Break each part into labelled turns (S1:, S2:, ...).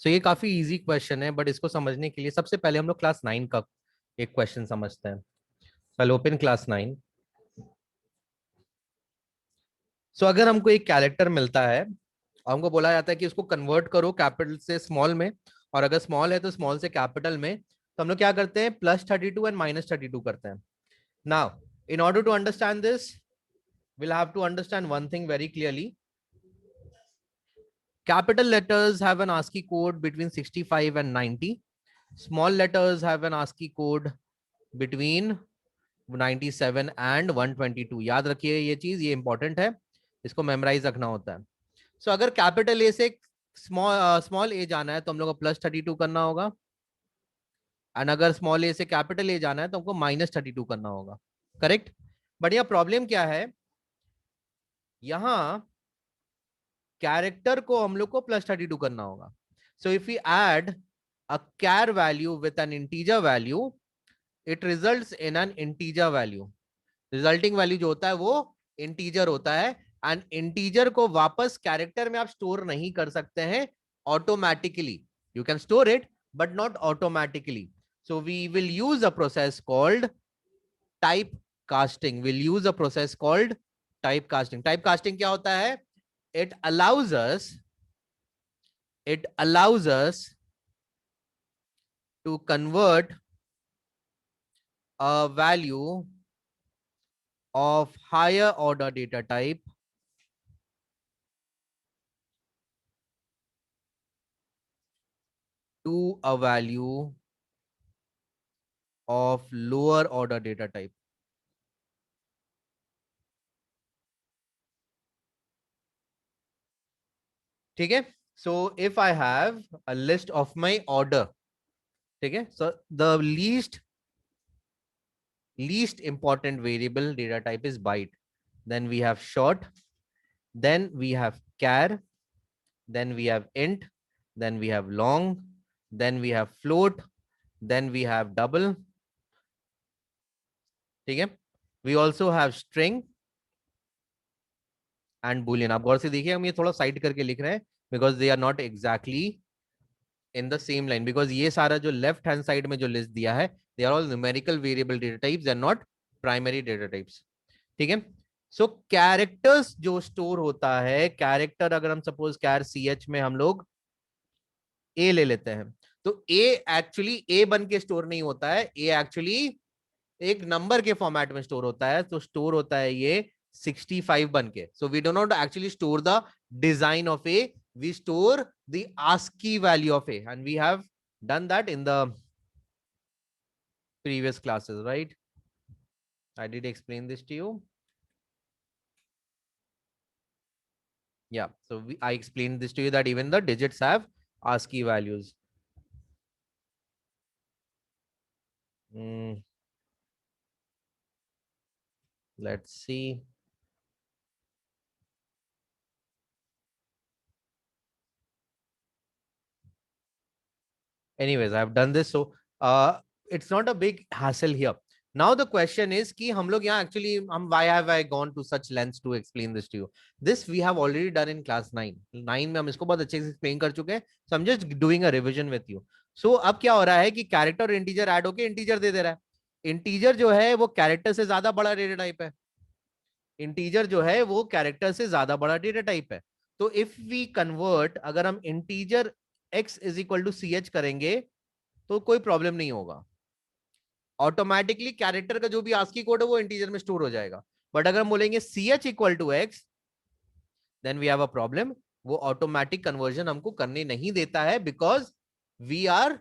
S1: सो ये काफी easy question है, बट इसको समझने के लिए सबसे पहले हम लोग क्लास 9 का एक क्वेश्चन समझते हैं। So open class 9। सो अगर हमको एक कैरेक्टर मिलता है और हमको बोला जाता है कि उसको कन्वर्ट करो कैपिटल से स्मॉल में, और अगर स्मॉल है तो स्मॉल से कैपिटल में, तो हम लोग क्या करते हैं, +32 एंड -32 करते हैं। Now in order to understand this, we'll have to understand one thing very clearly. Capital letters have an ASCII code between 65 and 90. Small letters have an ASCII code between 97 and 122. याद रखिए ये चीज, ये important है, इसको memorise रखना होता है। सो अगर कैपिटल ए से स्मॉल ए जाना है तो हम लोग को +32 करना होगा, एंड अगर स्मॉल ए से कैपिटल ए जाना है तो हमको -32 करना होगा। करेक्ट। बट यह प्रॉब्लम क्या है, यहां कैरेक्टर को हम लोग को +32 करना होगा। So if you add a char value with an integer value, it results in an integer value. Resulting value जो होता है वो इंटीजर होता है, एंड इंटीजर को वापस कैरेक्टर में आप स्टोर नहीं कर सकते हैं automatically. You can store it but not automatically. So we will use a process called type casting. Will use a process called type casting. Type casting क्या होता है? it allows us to convert a value of higher order data type to a value of lower order data type. ठीक है। so if I have a list of my order, ठीक है, so the least important variable data type is byte, then we have short, then we have char, then we have int, then we have long, then we have float, then we have double. ठीक है। we also have string and boolean. आप गौर से देखिए, हम ये थोड़ा side करके लिख रहे हैं because they are not exactly in the same line, because ये सारा जो लेफ्ट हैंड साइड में जो लिस्ट दिया है, they are all numerical variable data types and not primary data types. ठीक है। सो कैरेक्टर्स जो स्टोर होता है, कैरेक्टर अगर हम सपोज कैर ch में हम लोग ए ले लेते हैं, तो ए एक्चुअली ए बन के स्टोर नहीं होता है, ए एक्चुअली एक नंबर के फॉर्मेट में स्टोर होता है। तो स्टोर होता है ये 65 बन के। So we do not actually store the design of A, we store the ASCII value of A, and we have done that in the previous classes, right? I did explain this to you. Yeah, so I explained this to you that even the digits have ASCII values. Let's see. Anyways, I have done this, so it's not a big hassle here. Now the question is कि हम लोग यहाँ actually why have I gone to such lengths to explain this to you? This we have already done in class 9. 9 में हम इसको बहुत अच्छे से explain कर चुके हैं. So I'm just doing a revision with you. So अब क्या हो रहा है कि कैरेक्टर और इंटीजर ऐड होके इंटीजर दे रहा है. इंटीजर जो है वो कैरेक्टर से ज्यादा बड़ा डेटा टाइप है. इंटीजर जो है वो कैरेक्टर से ज्यादा बड़ा डेटा टाइप है. तो इफ वी कन्वर्ट, अगर हम integer x is equal to ch करेंगे तो कोई प्रॉब्लम नहीं होगा, ऑटोमेटिकली कैरेक्टर का जो भी ASCII कोड है वो इंटीजर में स्टोर हो जाएगा। बट अगर हम बोलेंगे ch equal to x, then we have a problem. वो ऑटोमेटिक कन्वर्जन हमको करने नहीं देता है, because we are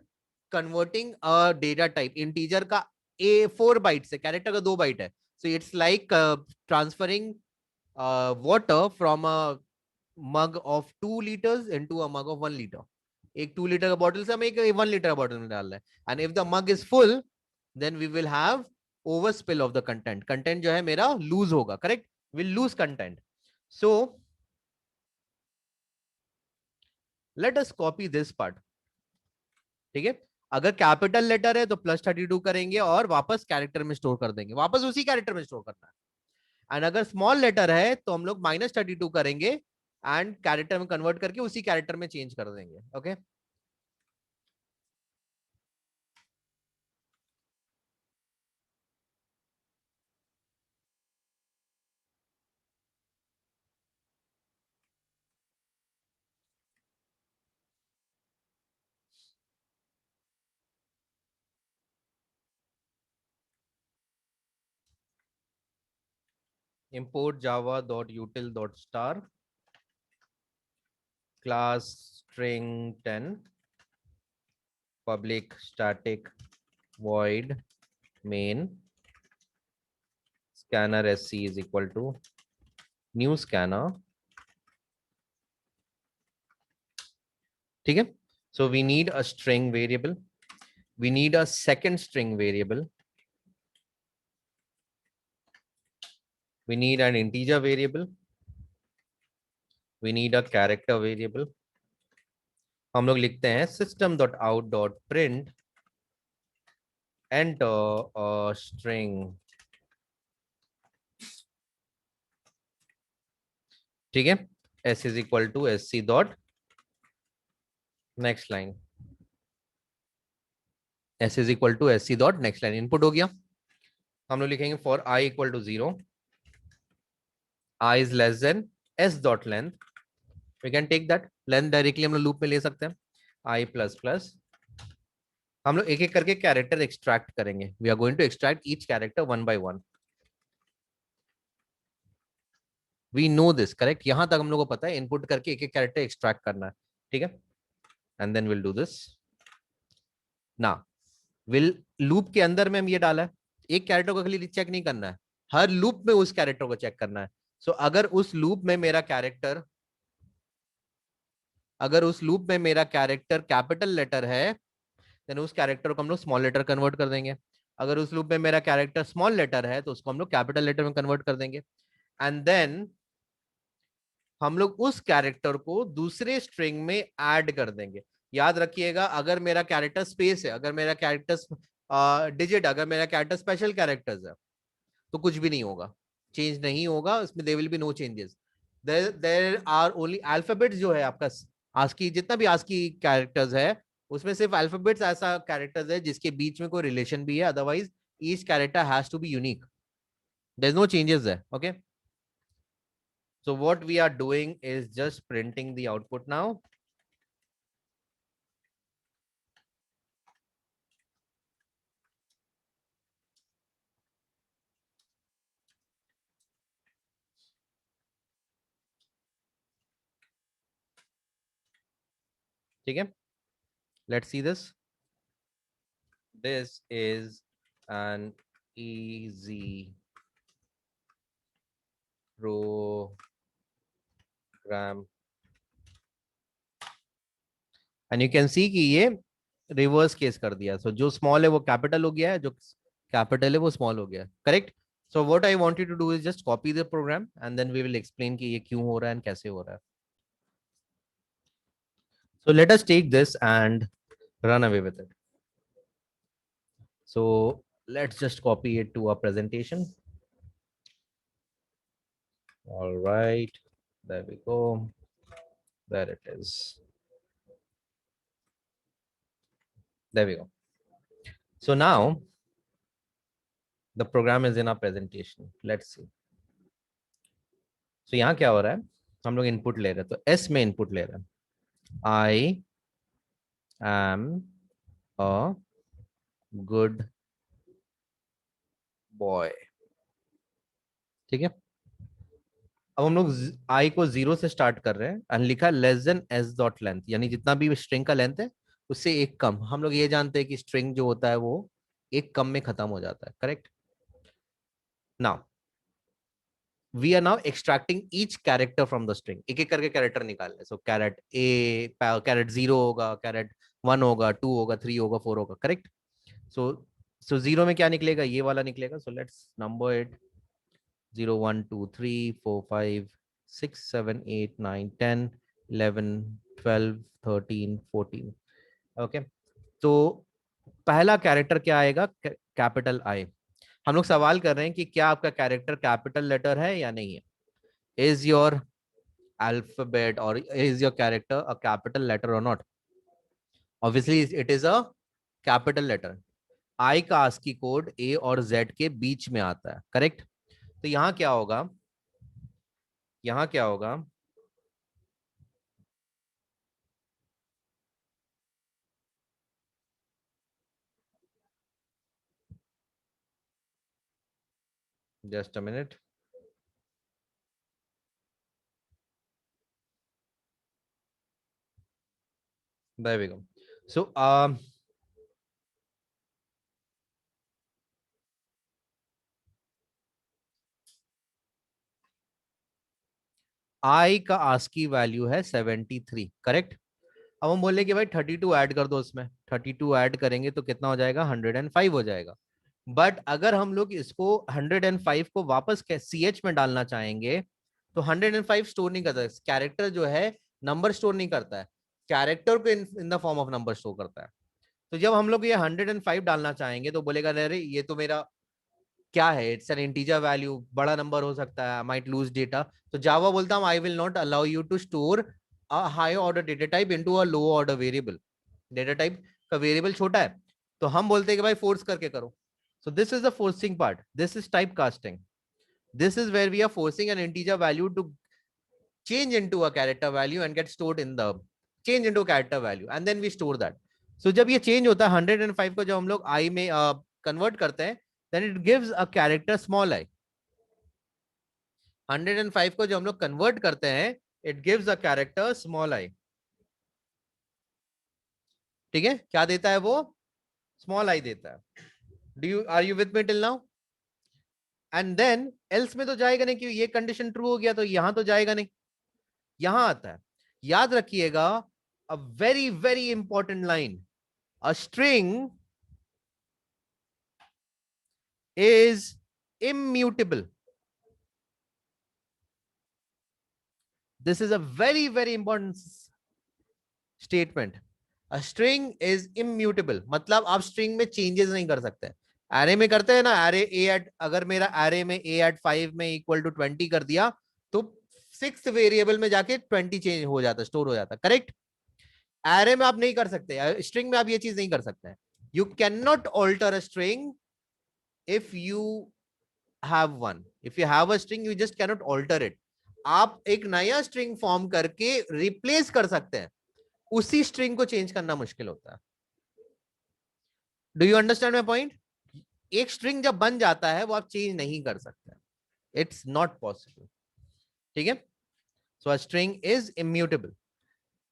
S1: converting a data type. Integer का ए 4 बाइट से, कैरेक्टर का 2 बाइट है, so it's like transferring water from a mug of 2 litres into a mug of 1 litre. एक 2 लीटर का बॉटल से हम एक 1 लीटर बॉटल में डाल रहे हैं, and if the mug is full then we will have over spill of the content. Content जो है मेरा लूज होगा, correct, will lose content. So let us copy this part. ठीक है। अगर कैपिटल लेटर है तो +32 करेंगे और वापस कैरेक्टर में स्टोर कर देंगे, वापस उसी कैरेक्टर में स्टोर करना है। एंड अगर स्मॉल लेटर है तो हम लोग -32 करेंगे एंड कैरेक्टर में कन्वर्ट करके उसी कैरेक्टर में चेंज कर देंगे। Okay. import java.util.star class string 10 public static void main scanner sc is equal to new scanner. ठीक है. So we need a string variable, we need a second string variable, we need an integer variable, we need a character variable. हम लोग लिखते हैं system.out.print enter a string. ठीक है. s is equal to sc dot next line, s is equal to sc dot next line. Input हो गया. हम लोग लिखेंगे for I equal to 0, I is less than s dot length. We can take that length directly हम लोग loop में ले सकते हैं. I प्लस प्लस हम लोग एक एक करके कैरेक्टर एक्सट्रैक्ट करेंगे. We are going to extract each character one by one. We know this correct. यहां तक हम लोग को पता है इनपुट करके एक एक कैरेक्टर एक्सट्रैक्ट करना है. ठीक है. And then will do this. ना विल लूप के अंदर में हम ये डाला है. एक कैरेक्टर को खाली चेक नहीं करना है, हर लूप में उस कैरेक्टर को चेक करना है. सो अगर उस लूप में मेरा कैरेक्टर कैपिटल लेटर है देन उस कैरेक्टर को हम लोग स्मॉल लेटर कन्वर्ट कर देंगे. अगर उस लूप में मेरा कैरेक्टर स्मॉल लेटर है तो उसको हम लोग कैपिटल लेटर में कन्वर्ट कर देंगे. एंड देन हम लोग उस कैरेक्टर को दूसरे स्ट्रिंग में ऐड कर देंगे. याद रखिएगा अगर मेरा कैरेक्टर स्पेस है, अगर मेरा कैरेक्टर डिजिट, अगर मेरा कैरेक्टर स्पेशल कैरेक्टर्स है तो कुछ भी नहीं होगा, चेंज नहीं होगा उसमें. There will be no changes. There are only alphabets. जो है आपका आस्की, जितना भी आस्की कैरेक्टर्स है उसमें सिर्फ अल्फाबेट्स ऐसा कैरेक्टर्स है जिसके बीच में कोई रिलेशन भी है. Otherwise each character has to be unique. There is no changes है. Okay. So what we are doing is just printing the output now. ठीक है. Let's see this. This is an easy program. And you can see कि ये reverse case कर दिया. So जो small है वो कैपिटल हो गया है, जो कैपिटल है वो स्मॉल हो गया. Correct. So what I want you to do is just copy the program and then we will explain कि ये क्यों हो रहा है and कैसे हो रहा है. So let us take this and run away with it. So let's just copy it to our presentation. All right, there we go. There it is. There we go. So now the program is in our presentation. Let's see. So यहाँ क्या हो रहा है, हम लोग input ले रहे हैं. तो S में इनपुट ले रहे हैं. I am a good boy. ठीक है. अब हम लोग I को 0 से स्टार्ट कर रहे हैं और लिखा less than s dot length, यानी जितना भी स्ट्रिंग का लेंथ है उससे एक कम. हम लोग ये जानते हैं कि स्ट्रिंग जो होता है वो एक कम में खत्म हो जाता है. Correct. Now we are now extracting each character from the string. एक एक करके कैरेक्टर निकाल ले. सो कैरेट ए, कैरेट 0 होगा, कैरेट 1 होगा, 2 होगा, 3 होगा, 4 होगा. करेक्ट. सो सो 0 में क्या निकलेगा, ये वाला निकलेगा. So let's number it. 0 1 2 3 4 5 6 7 8 9 10 11 12 13 14. Okay. तो पहला कैरेक्टर क्या आएगा, कैपिटल आई. हम लोग सवाल कर रहे हैं कि क्या आपका कैरेक्टर कैपिटल लेटर है या नहीं है. Is your alphabet or is your character a capital letter or not? Obviously it is a capital letter. I का ASCII कोड A और Z के बीच में आता है. करेक्ट. तो यहां क्या होगा, यहां क्या होगा, just a minute. there we go. So I का आस्की वैल्यू है 73, करेक्ट। अब हम बोले कि भाई 32 ऐड कर दो उसमें, 32 ऐड करेंगे तो कितना हो जाएगा, 105 हो जाएगा। बट अगर हम लोग इसको 105 को वापस सी एच में डालना चाहेंगे तो 105 स्टोर नहीं करता, कैरेक्टर जो है नंबर स्टोर नहीं करता है, कैरेक्टर को in the form of number store करता है। तो जब हम लोग ये 105 डालना चाहेंगे तो बोलेगा अरे ये तो मेरा क्या है, इट्स एन इंटीजर वैल्यू, बड़ा नंबर हो सकता है, माइट लूज डेटा। तो जावा बोलता हूँ I will not allow you to store a high order data type into a low order variable. Data type का वेरिएबल छोटा है तो हम बोलते हैं कि भाई फोर्स करके करो। So this is the forcing part, this is type casting, this is where we are forcing an integer value to change into a character value and get stored in the change into a character value and then we store that. So जब ये change होता है 105 को जब हम लोग i में convert करते हैं then it gives a character small I। 105 को जब हम लोग convert करते हैं it gives a character small I। ठीक है, क्या देता है वो, small I देता है। are you with me till now? And then else में तो जाएगा नहीं क्योंकि ये कंडीशन ट्रू हो गया तो यहां तो जाएगा नहीं, यहां आता है। याद रखिएगा a very very important line, a string is immutable। This is a very very important statement. A string is immutable मतलब आप स्ट्रिंग में चेंजेस नहीं कर सकते। एरे में करते हैं ना, एरे ए एट, अगर मेरा एरे में ए एट 5 में इक्वल टू 20 कर दिया तो सिक्स वेरिएबल में जाके 20 चेंज हो जाता, स्टोर हो जाता, करेक्ट। एरे में आप नहीं कर सकते, स्ट्रिंग में आप ये चीज नहीं कर सकते हैं। You can not alter a string if you have one, if you have a string you just cannot alter it. आप एक नया स्ट्रिंग फॉर्म करके रिप्लेस कर सकते हैं, उसी स्ट्रिंग को चेंज करना मुश्किल होता है। Do you understand my point? एक स्ट्रिंग जब बन जाता है वो आप चेंज नहीं कर सकते, इट्स नॉट पॉसिबल। ठीक है, so a string is immutable.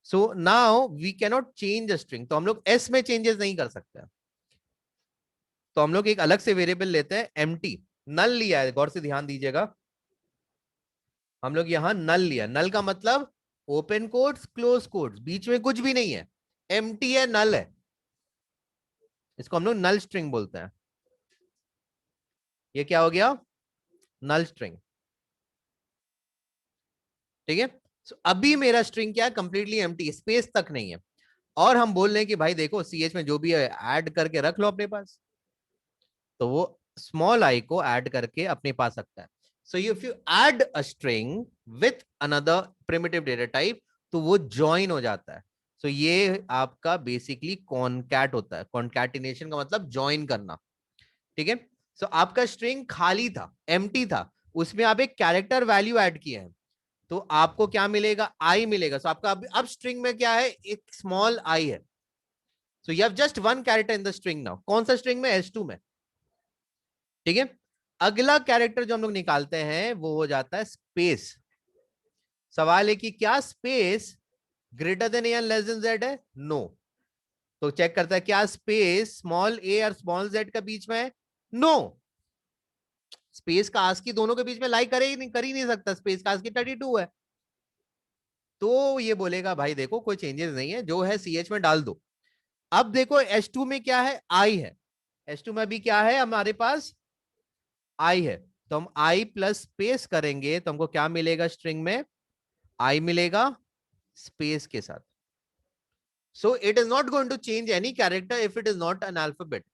S1: So now we cannot change a string, तो हम लोग एस में चेंजेस नहीं कर सकते। तो हम लोग एक अलग से वेरिएबल लेते हैं एम्प्टी, नल लिया है, गौर से ध्यान दीजिएगा। हम लोग यहां नल लिया, नल का मतलब ओपन कोट्स क्लोज कोट्स, बीच में कुछ भी नहीं है, एम्प्टी है, नल है, इसको हम लोग नल स्ट्रिंग बोलते हैं। ये क्या हो गया, नल स्ट्रिंग। ठीक है, so, अभी मेरा स्ट्रिंग क्या है, कंप्लीटली एम्प्टी, स्पेस तक नहीं है। और हम बोल रहे हैं कि भाई देखो सी एच में जो भी है ऐड करके रख लो अपने पास, तो वो स्मॉल आई को ऐड करके अपने पास रखता है। So if you add a string with another primitive data type तो वो ज्वाइन हो जाता है। सो ये आपका बेसिकली कॉनकैट होता है, कॉन्कैटिनेशन का मतलब ज्वाइन करना। ठीक है, सो आपका स्ट्रिंग खाली था, एम्प्टी था, उसमें आप एक कैरेक्टर वैल्यू ऐड किए हैं तो आपको क्या मिलेगा, आई मिलेगा। सो आपका अब स्ट्रिंग में क्या है, एक स्मॉल आई है। So you have just one character in the string now. कौन सा स्ट्रिंग में, एस टू में। ठीक है, अगला कैरेक्टर जो हम लोग निकालते हैं वो हो जाता है स्पेस। सवाल है कि क्या स्पेस ग्रेटर देन या लेस देन जेड है, नो। तो चेक करता है क्या स्पेस स्मॉल ए और स्मॉल जेड के बीच में है, नो। स्पेस का आस्की दोनों के बीच में लाई करे ही नहीं, कर ही नहीं सकता, स्पेस का आस्की 32 है। तो ये बोलेगा भाई देखो कोई चेंजेस नहीं है, जो है सी एच में डाल दो। अब देखो एच टू में क्या है, आई है, एच टू में भी क्या है हमारे पास, आई है। तो हम आई प्लस स्पेस करेंगे तो हमको क्या मिलेगा, स्ट्रिंग में आई मिलेगा स्पेस के साथ। So it is not going to change any character if it is not an alphabet.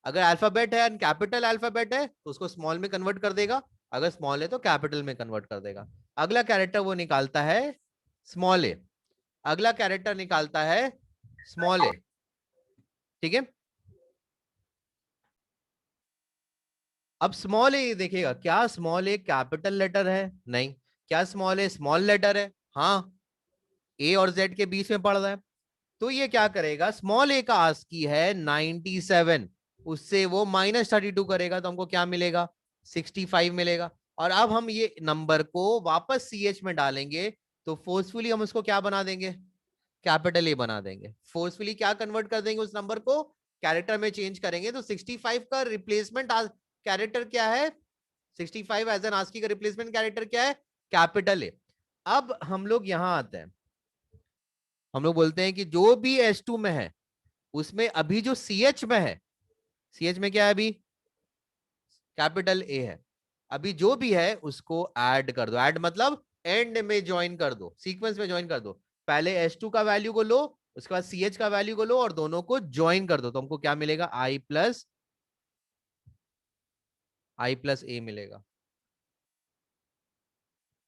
S1: अगर अल्फाबेट है, कैपिटल अल्फाबेट है तो उसको स्मॉल में कन्वर्ट कर देगा, अगर स्मॉल है तो कैपिटल में कन्वर्ट कर देगा। अगला कैरेक्टर वो निकालता है स्मॉल ए, अगला कैरेक्टर निकालता है स्मॉल ए। ठीक है, अब स्मॉल ए देखिएगा, क्या स्मॉल ए कैपिटल लेटर है, नहीं। क्या स्मॉल ए स्मॉल लेटर है, हाँ, ए और जेड के बीच में पड़ रहा है। तो ये क्या करेगा, स्मॉल ए का आस्की है 97, उससे वो -32 करेगा तो हमको क्या मिलेगा, 65 मिलेगा। और अब हम ये नंबर को वापस सी एच में डालेंगे तो फोर्सफुली हम उसको क्या बना देंगे, कैपिटल ए बना देंगे, फोर्सफुली क्या कन्वर्ट कर देंगे उस नंबर को, कैरेक्टर में चेंज करेंगे। तो 65 का रिप्लेसमेंट कैरेक्टर क्या है, 65 एज एन आस्की का रिप्लेसमेंट कैरेक्टर क्या है, कैपिटल ए। अब हम लोग यहां आते हैं, हम लोग बोलते हैं कि जो भी S2 में है उसमें अभी जो CH में है, CH में क्या है अभी, कैपिटल ए है, अभी जो भी है उसको ऐड कर दो। ऐड मतलब एंड में ज्वाइन कर दो, सीक्वेंस में ज्वाइन कर दो। पहले S2 का वैल्यू को लो, उसके बाद CH का वैल्यू को लो और दोनों को ज्वाइन कर दो, तो हमको क्या मिलेगा, I प्लस A मिलेगा।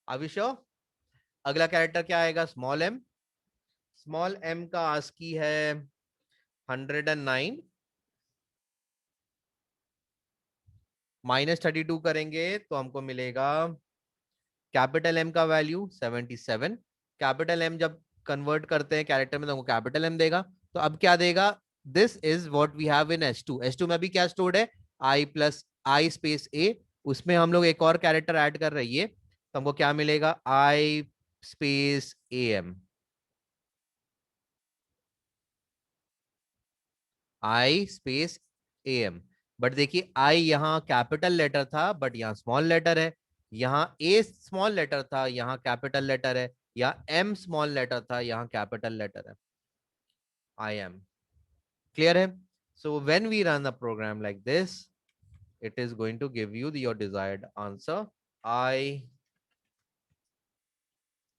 S1: अविश्व अगला कैरेक्टर क्या आएगा, स्मॉल m। स्मॉल m का आस्की है 109, -32 करेंगे तो हमको मिलेगा कैपिटल M का वैल्यू 77। कैपिटल M जब कन्वर्ट करते हैं कैरेक्टर में तो हमको कैपिटल M देगा। तो अब क्या देगा, this is what we have in S2। S2 में अभी क्या स्टोर्ड है, I+I स्पेस A। उसमें हम लोग एक और कैरेक्टर ऐड कर रही है तो हमको क्या मिलेगा, I space AM। I space AM। But देखिए आई यहाँ कैपिटल लेटर था बट यहाँ स्मॉल लेटर है, यहाँ ए स्मॉल लेटर था यहाँ कैपिटल लेटर है, यहाँ एम स्मॉल लेटर था यहाँ कैपिटल लेटर है, I M। क्लियर है? So when we run a program like this, it is going to give you your desired answer, I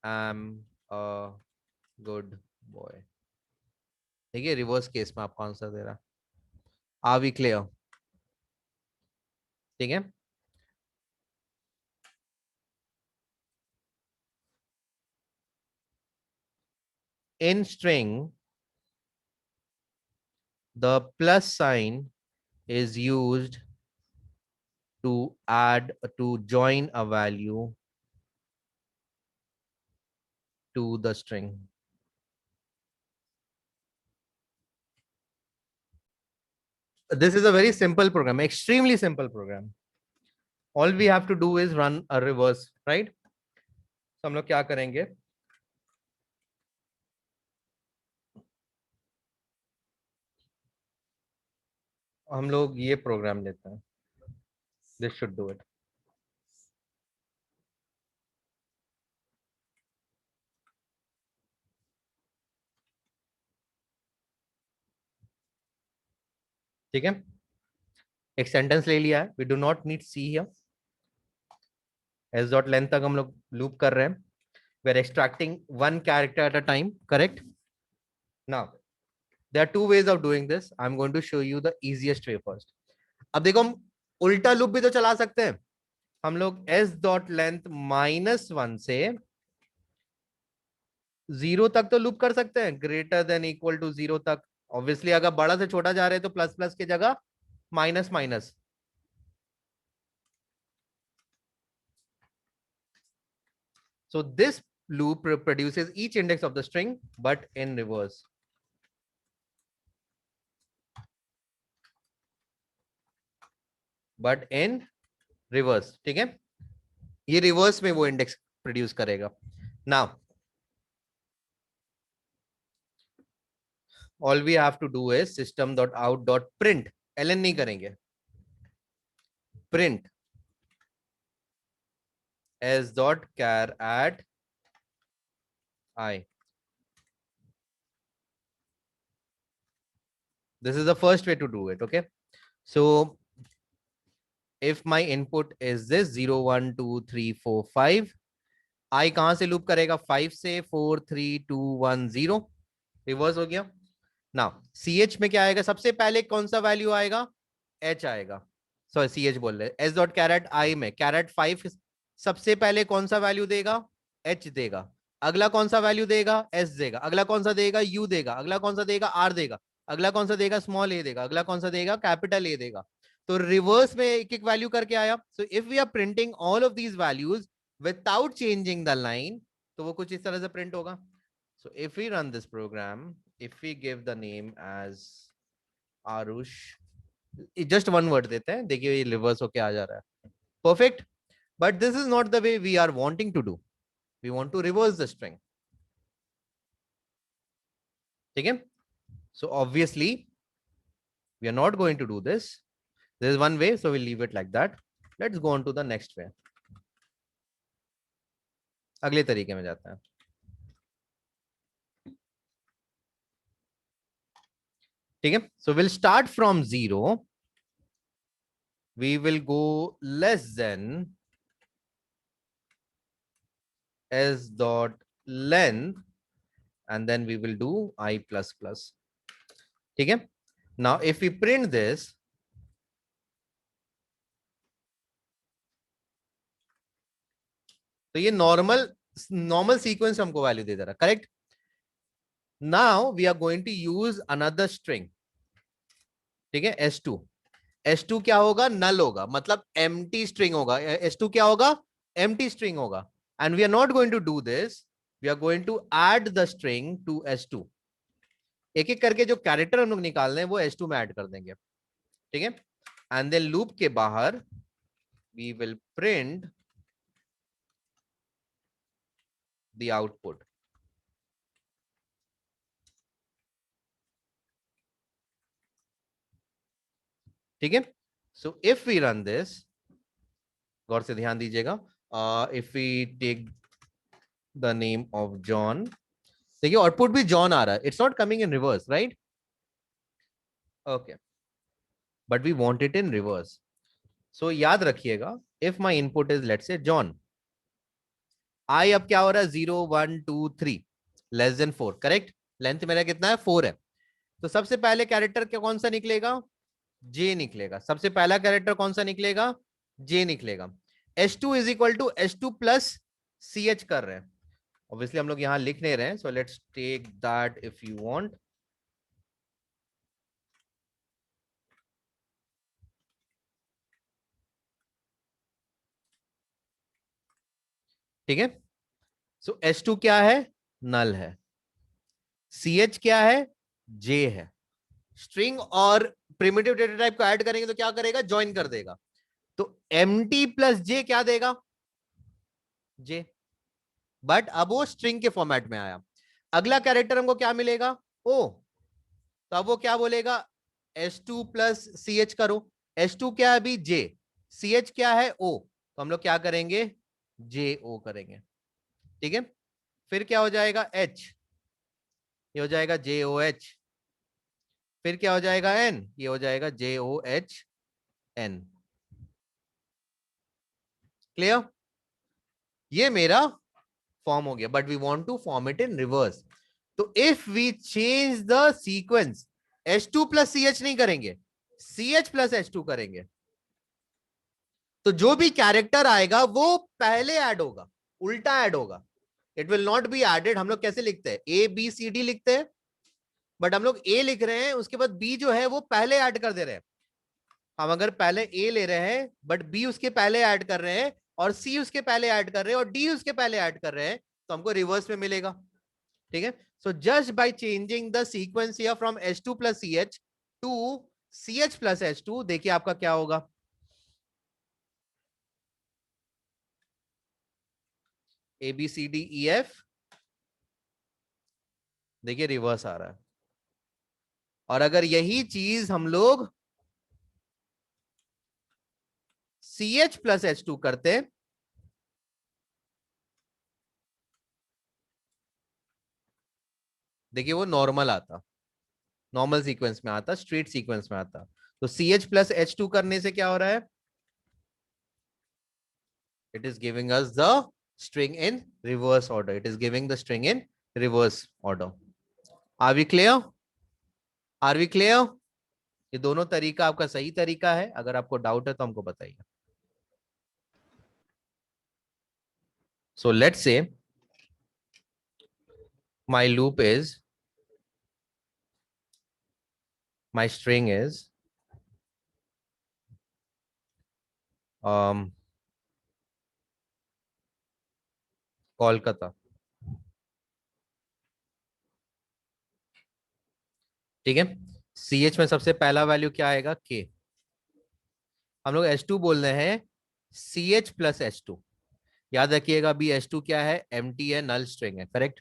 S1: am a good boy। देखिए reverse case में आपको answer दे रहा, are we clear? ठीक है, in string the plus sign is used to join a value to the string। This is a very simple program, extremely simple program। All we have to do is run a reverse, right? तो हम लोग क्या करेंगे, हम लोग ये programme लेते हैं, दिस शुड डू इट। ठीक है, एक सेंटेंस ले लिया है, we do not need C here, S dot length तक हम लोग लूप कर रहे हैं, we are extracting one character at a time, correct? Now there are two ways of doing this, I am going to show you the easiest way first. अब देखो हम उल्टा लूप भी तो चला सकते हैं, हम लोग एस डॉट लेंथ -1 से 0 तक तो लूप कर सकते हैं, ग्रेटर देन इक्वल टू 0 तक। ऑब्वियसली अगर बड़ा से छोटा जा रहे हैं तो प्लस प्लस की जगह minus minus. So this loop produces each index of the string, but in reverse. But in reverse, ठीक है? ये रिवर्स में वो इंडेक्स प्रोड्यूस करेगा। Now, all we have to do is system.out.print, ln नहीं करेंगे, print s.char at I। This is the first way to do it, okay? So if my input is this 0 1 2 3 4 5, I कहां से loop करेगा, 5 से 4 3 2 1 0, reverse हो गया। Now CH में क्या आएगा, सबसे पहले कौन सा वैल्यू आएगा, H आएगा, सॉरी CH बोल रहे, एस डॉट कैरेट आई में कैरेट 5 सबसे पहले कौन सा वैल्यू देगा, H देगा। अगला कौन सा वैल्यू देगा, S देगा। अगला कौन सा देगा, U देगा। अगला कौन सा देगा, R देगा। अगला कौन सा देगा, स्मॉल a देगा। अगला कौन सा देगा, कैपिटल A देगा। तो रिवर्स में एक एक वैल्यू करके आया। So if we are printing all of these values without changing the line, तो वो कुछ इस तरह से प्रिंट होगा। So if we run this program, if we give the name as Arush, just one word देते हैं, देखिए ये रिवर्स होके आ जा रहा है, perfect। But this is not the way we are wanting to do, we want to reverse the string। ठीक है, so obviously we are not going to do this. There is one way, so we'll leave it like that. Let's go on to the next way. अगले तरीके में जाते हैं. ठीक है, so we'll start from 0. We will go less than s dot length, and then we will do I plus plus. ठीक है, now if we print this, तो ये नॉर्मल सीक्वेंस हमको वैल्यू दे दे रहा. Correct. Now we are going to use another string. ठीक है, s2. s2 क्या होगा? नल होगा, मतलब एम्प्टी स्ट्रिंग होगा. s2 क्या होगा? एम्प्टी स्ट्रिंग होगा. And we are not going to do this. We are going to add the string to s2. एक एक करके जो कैरेक्टर हम लोग निकाल रहे हैं वो s2 में ऐड कर देंगे. ठीक है, एंड देन लूप के बाहर we will print the output. ठीक है, so if we run this, गौर से ध्यान दीजिएगा. If we take the name of John, देखिए आउटपुट भी जॉन आ रहा है. It's not coming in reverse, right? Okay, but we want it in reverse. So याद रखिएगा, if my input is let's say John, I अब क्या हो रहा है? 0 1 2 3 लेस देन 4. करेक्ट. लेंथ मेरा कितना है? 4 है. तो सबसे पहले कैरेक्टर कौन सा निकलेगा? जे निकलेगा. सबसे पहला कैरेक्टर कौन सा निकलेगा? जे निकलेगा. s2 is equal to s2 plus C H कर रहे हैं. ऑब्वियसली हम लोग यहां लिख नहीं रहे हैं, so let's take that if you want. ठीक है, सो s2 क्या है? नल है. सी एच क्या है? जे है. स्ट्रिंग और प्रिमिटिव डेटा टाइप को ऐड करेंगे तो क्या करेगा? ज्वाइन कर देगा. तो mt प्लस जे क्या देगा? जे. बट अब वो स्ट्रिंग के फॉर्मेट में आया. अगला कैरेक्टर हमको क्या मिलेगा? ओ. तो अब वो क्या बोलेगा? s2 प्लस सी एच करो. s2 क्या है अभी? जे. सी एच क्या है? ओ. तो हम लोग क्या करेंगे? जे ओ करेंगे. ठीक है, फिर क्या हो जाएगा? h. ये हो जाएगा जे ओ एच. फिर क्या हो जाएगा? n. ये हो जाएगा J O H N. Clear? ये मेरा फॉर्म हो गया, but we want to form it in reverse. तो if we change the sequence, H2 plus C H नहीं करेंगे, सी एच प्लस H2 करेंगे, तो जो भी कैरेक्टर आएगा वो पहले ऐड होगा, उल्टा ऐड होगा. It will not be added. हम लोग कैसे लिखते हैं? ए बी सी डी लिखते हैं, बट हम लोग ए लिख रहे हैं, उसके बाद बी जो है वो पहले ऐड कर दे रहे हैं. हम अगर पहले ए ले रहे हैं बट बी उसके पहले ऐड कर रहे हैं, और सी उसके पहले ऐड कर रहे हैं, और डी उसके पहले ऐड कर रहे हैं, तो हमको रिवर्स में मिलेगा. ठीक है, so just by changing the sequence here from H2 plus C H to C H plus H2, देखिए आपका क्या होगा? A B C D E F, देखिए रिवर्स आ रहा है. और अगर यही चीज हम लोग सी एच प्लस H2 करते, देखिए वो नॉर्मल आता, नॉर्मल सीक्वेंस में आता, स्ट्रेट सीक्वेंस में आता. तो सी एच प्लस H2 करने से क्या हो रहा है? It is giving us the string in reverse order. It is giving the string in reverse order. Are we clear? Are we clear? ये दोनों तरीका आपका सही तरीका है. अगर आपको डाउट है तो हमको बताइए. So let's say my loop is, my string is Kolkata. ठीक है, सी एच में सबसे पहला वैल्यू क्या आएगा? के. हम लोग H2 बोल रहे हैं, सी एच प्लस H2. याद रखिएगा अभी H2 क्या है? एम्प्टी है, नल स्ट्रिंग है. करेक्ट.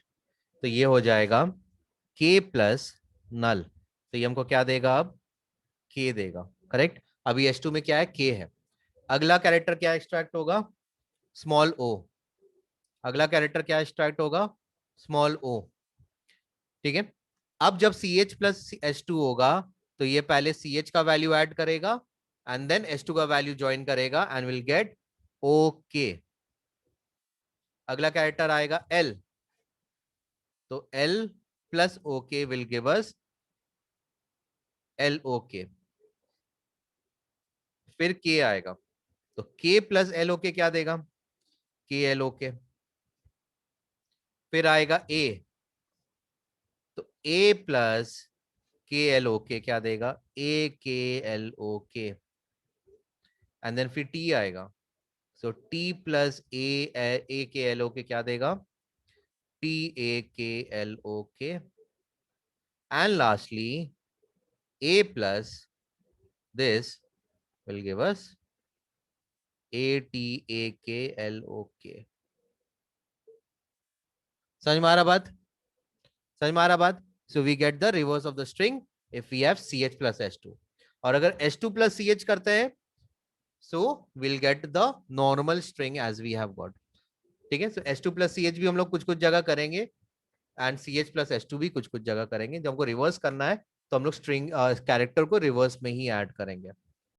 S1: तो ये हो जाएगा K प्लस नल, तो ये हमको क्या देगा अब, K देगा, करेक्ट। अभी H2 में क्या है, K है। अगला कैरेक्टर क्या एक्सट्रैक्ट होगा, स्मॉल o। अगला कैरेक्टर क्या एक्सट्रैक्ट होगा, स्मॉल o, ठीक है। अब जब CH प्लस H2 होगा, तो ये पहले CH का वैल्यू ऐड करेगा एंड देन H2 का वैल्यू ज्वाइन करेगा एंड विल गेट OK। अगला कैरेक्टर आएगा L, तो L plus OK will give us LOK। फिर K आएगा, तो K प्लस LOK क्या देगा, KLOK। फिर आएगा A, तो A प्लस KLOK क्या देगा, AKLOK। एंड देन फिर T आएगा, सो T प्लस AKLOK क्या देगा, TAKLOK। And lastly A plus this will give us ATAKLOK। समझ में आ रहा बात, समझ में आ रहा बात। So we get the reverse of the string if we have CH plus H2, और अगर H2 प्लस CH करते हैं so will get the normal string as we have got, ठीक है। सो H2 प्लस CH भी हम लोग कुछ कुछ जगह करेंगे एंड CH प्लस H2 भी कुछ कुछ जगह करेंगे। जब हमको रिवर्स करना है तो हम लोग स्ट्रिंग कैरेक्टर को रिवर्स में ही ऐड करेंगे।